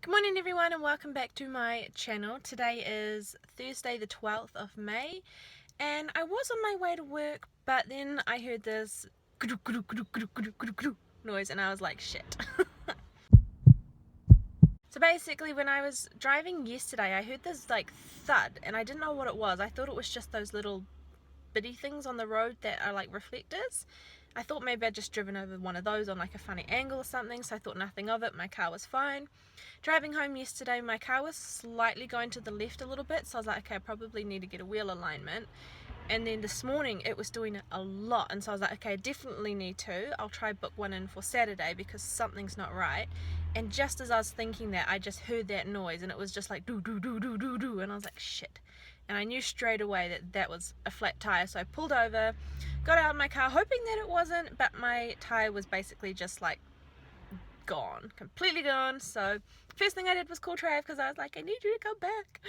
Good morning everyone and welcome back to my channel. Today is Thursday the 12th of May and I was on my way to work, but then I heard this noise and I was like, shit. So basically when I was driving yesterday I heard this like thud and I didn't know what it was. I thought it was just those little bitty things on the road that are like reflectors. I thought maybe I'd just driven over one of those on like a funny angle or something, so I thought nothing of it. My car was fine. Driving home yesterday, my car was slightly going to the left a little bit, so I was like, okay, I probably need to get a wheel alignment. And then this morning it was doing it a lot, and so I was like, okay, I definitely need to. I'll try book one in for Saturday because something's not right. And just as I was thinking that, I just heard that noise and it was just like do do do do do do, and I was like, shit. And I knew straight away that that was a flat tire, so I pulled over, got out of my car hoping that it wasn't, but my tire was basically just like gone, completely gone. So first thing I did was call Trav because I was like, I need you to come back.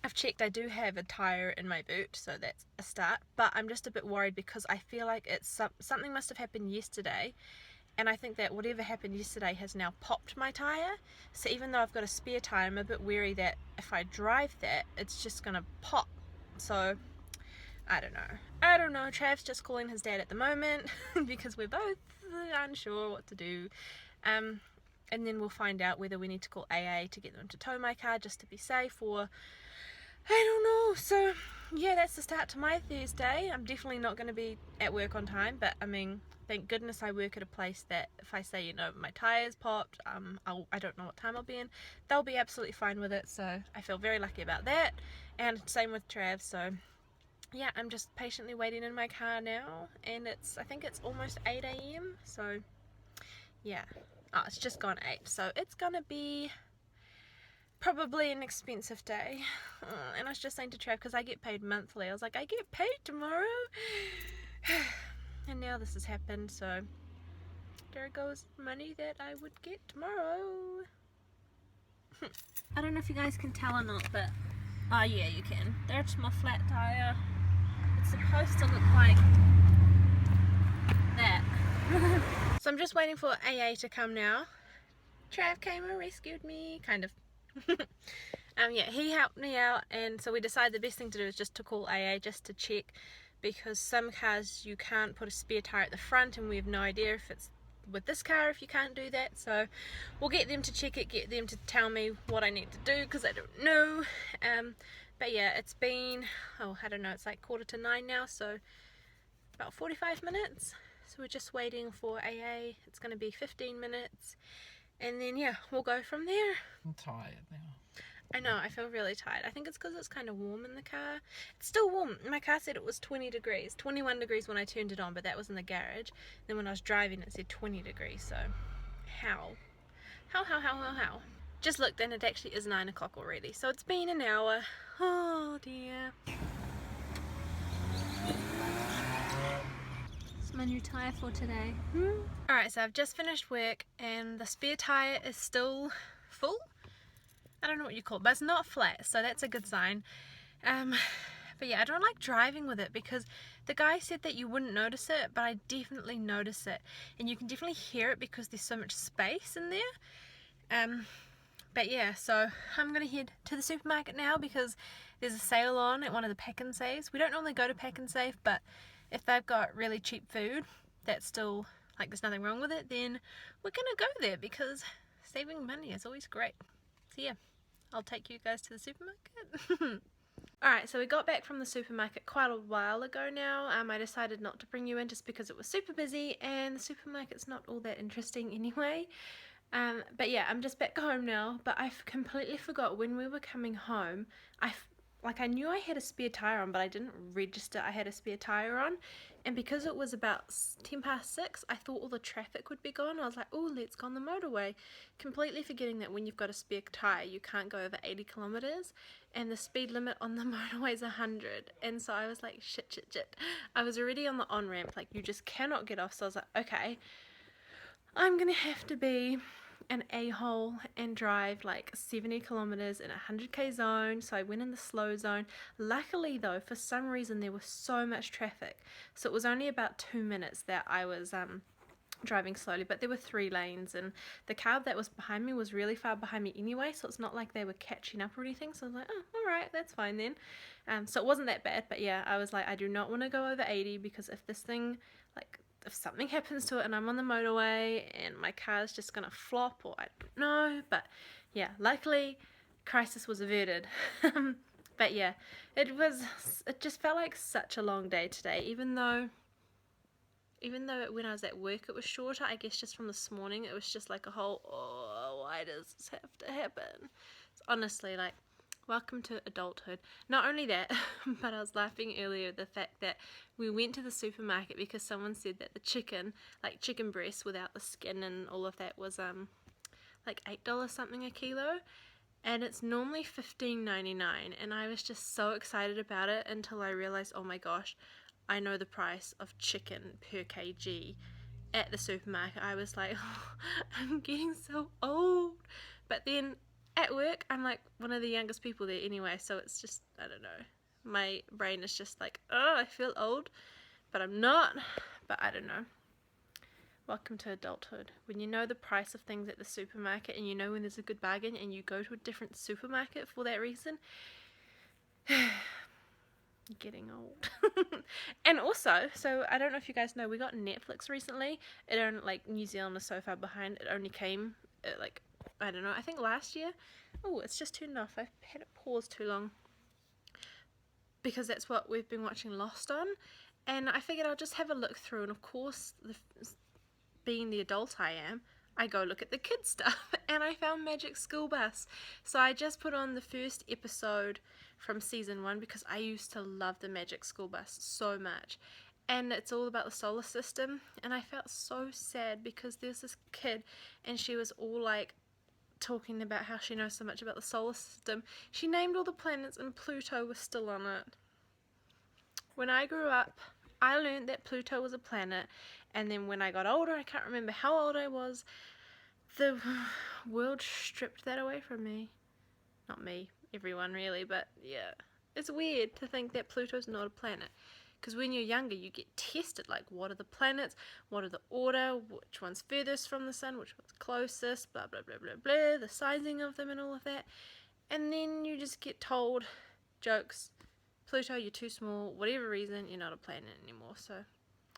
I've checked, I do have a tire in my boot, so that's a start, but I'm just a bit worried because I feel like it's something must have happened yesterday, and I think that whatever happened yesterday has now popped my tire. So even though I've got a spare tire, I'm a bit wary that if I drive that, it's just gonna pop. So I don't know. Trav's just calling his dad at the moment because we're both unsure what to do. And then we'll find out whether we need to call AA to get them to tow my car just to be safe, or I don't know. So yeah, that's the start to my Thursday. I'm definitely not going to be at work on time, but I mean, thank goodness I work at a place that if I say, you know, my tyres popped, I don't know what time I'll be in, they'll be absolutely fine with it. So I feel very lucky about that. And same with Trav. So yeah, I'm just patiently waiting in my car now, and I think it's almost 8 AM, so yeah. Oh, it's just gone 8, so it's gonna be probably an expensive day. And I was just saying to Trav, because I get paid monthly, I was like, I get paid tomorrow. And now this has happened, so there goes money that I would get tomorrow. I don't know if you guys can tell or not, but oh yeah, you can. There's my flat tire. It's supposed to look like that. So I'm just waiting for AA to come now. Trav came and rescued me, kind of. Yeah, he helped me out, and so we decided the best thing to do is just to call AA just to check, because some cars you can't put a spare tire at the front, and we have no idea if it's with this car if you can't do that. So we'll get them to check it, get them to tell me what I need to do, because I don't know. But yeah, it's been, oh, I don't know, it's like 8:45 now, so about 45 minutes. So we're just waiting for AA. It's going to be 15 minutes. And then, yeah, we'll go from there. I'm tired now. I know, I feel really tired. I think it's because it's kind of warm in the car. It's still warm. My car said it was 20 degrees. 21 degrees when I turned it on, but that was in the garage. Then when I was driving, it said 20 degrees. So, how? Just looked, and it actually is 9 o'clock already. So it's been an hour. Oh dear. It's my new tyre for today. Alright, so I've just finished work and the spare tyre is still full. I don't know what you call it, but it's not flat, so that's a good sign. But yeah, I don't like driving with it because the guy said that you wouldn't notice it, but I definitely notice it. And you can definitely hear it because there's so much space in there. But yeah, so I'm going to head to the supermarket now because there's a sale on at one of the Pack and Saves. We don't normally go to Pack and Save, but if they've got really cheap food that's still, like, there's nothing wrong with it, then we're going to go there because saving money is always great. So yeah, I'll take you guys to the supermarket. Alright, so we got back from the supermarket quite a while ago now. I decided not to bring you in just because it was super busy and the supermarket's not all that interesting anyway. But yeah, I'm just back home now, but I completely forgot when we were coming home. I knew I had a spare tire on, but I didn't register I had a spare tire on, and because it was about 6:10, I thought all the traffic would be gone. I was like, oh, let's go on the motorway, completely forgetting that when you've got a spare tire you can't go over 80 kilometers, and the speed limit on the motorway is 100. And so I was like, shit. I was already on the on-ramp, like you just cannot get off. So I was like, okay, I'm gonna have to be an a-hole and drive like 70 kilometers in a 100k zone. So I went in the slow zone. Luckily though, for some reason there was so much traffic, so it was only about 2 minutes that I was driving slowly, but there were 3 lanes, and the car that was behind me was really far behind me anyway, so it's not like they were catching up or anything. So I was like, oh, all right, that's fine then. So it wasn't that bad, but yeah, I was like, I do not want to go over 80, because if this thing, like, if something happens to it and I'm on the motorway and my car is just gonna flop, or I don't know. But yeah, luckily crisis was averted. But yeah, it just felt like such a long day today, even though when I was at work it was shorter. I guess just from this morning it was just like a whole, oh, why does this have to happen? It's honestly like, welcome to adulthood. Not only that, but I was laughing earlier at the fact that we went to the supermarket because someone said that the chicken, like chicken breast without the skin and all of that, was like $8 something a kilo, and it's normally $15.99, and I was just so excited about it until I realized, oh my gosh, I know the price of chicken per kg at the supermarket. I was like, oh, I'm getting so old. But then at work, I'm like one of the youngest people there anyway, so it's just, I don't know. My brain is just like, oh, I feel old, but I'm not. But I don't know. Welcome to adulthood. When you know the price of things at the supermarket, and you know when there's a good bargain, and you go to a different supermarket for that reason, getting old. And also, so I don't know if you guys know, we got Netflix recently. It only, like, New Zealand is so far behind. It only came like, I don't know, I think last year. Oh, it's just turned off. I've had it paused too long, because that's what we've been watching Lost on, and I figured I'll just have a look through. And of course, being the adult I am, I go look at the kids stuff, and I found Magic School Bus. So I just put on the first episode from season 1, because I used to love the Magic School Bus so much, and it's all about the solar system. And I felt so sad, because there's this kid, and she was all like talking about how she knows so much about the solar system. She named all the planets, and Pluto was still on it. When I grew up, I learned that Pluto was a planet, and then when I got older, I can't remember how old I was, the world stripped that away from me. Not me, everyone really, but yeah. It's weird to think that Pluto's not a planet, because when you're younger you get tested, like, what are the planets, what are the order, which one's furthest from the sun, which one's closest, blah blah blah blah blah, the sizing of them and all of that. And then you just get told, jokes, Pluto, you're too small, whatever reason, you're not a planet anymore. So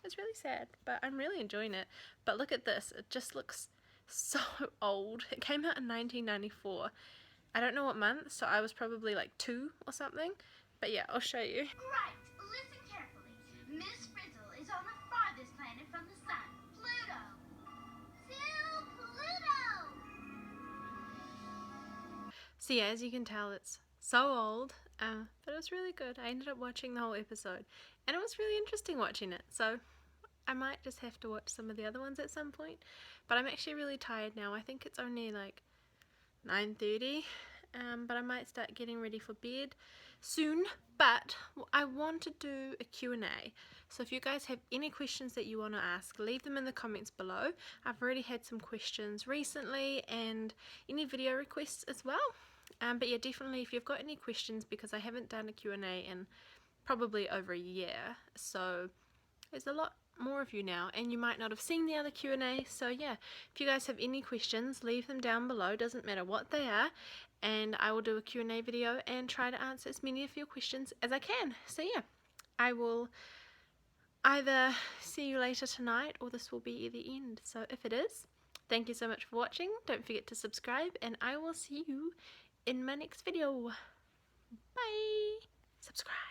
it's really sad, but I'm really enjoying it. But look at this, it just looks so old. It came out in 1994. I don't know what month, so I was probably like 2 or something. But yeah, I'll show you. Right, listen carefully. Miss Frizzle is on the farthest planet from the sun, Pluto. To Pluto! So yeah, as you can tell, it's so old, but it was really good. I ended up watching the whole episode, and it was really interesting watching it. So I might just have to watch some of the other ones at some point. But I'm actually really tired now. I think it's only like 9:30, but I might start getting ready for bed soon. But I want to do a Q&A, so if you guys have any questions that you want to ask, leave them in the comments below. I've already had some questions recently, and any video requests as well. But yeah, definitely if you've got any questions, because I haven't done a Q&A in probably over a year, so there's a lot more of you now, and you might not have seen the other Q&A. So yeah, if you guys have any questions, leave them down below, doesn't matter what they are, and I will do a Q&A video and try to answer as many of your questions as I can. So yeah, I will either see you later tonight, or this will be the end. So if it is, thank you so much for watching. Don't forget to subscribe, and I will see you in my next video. Bye. Subscribe.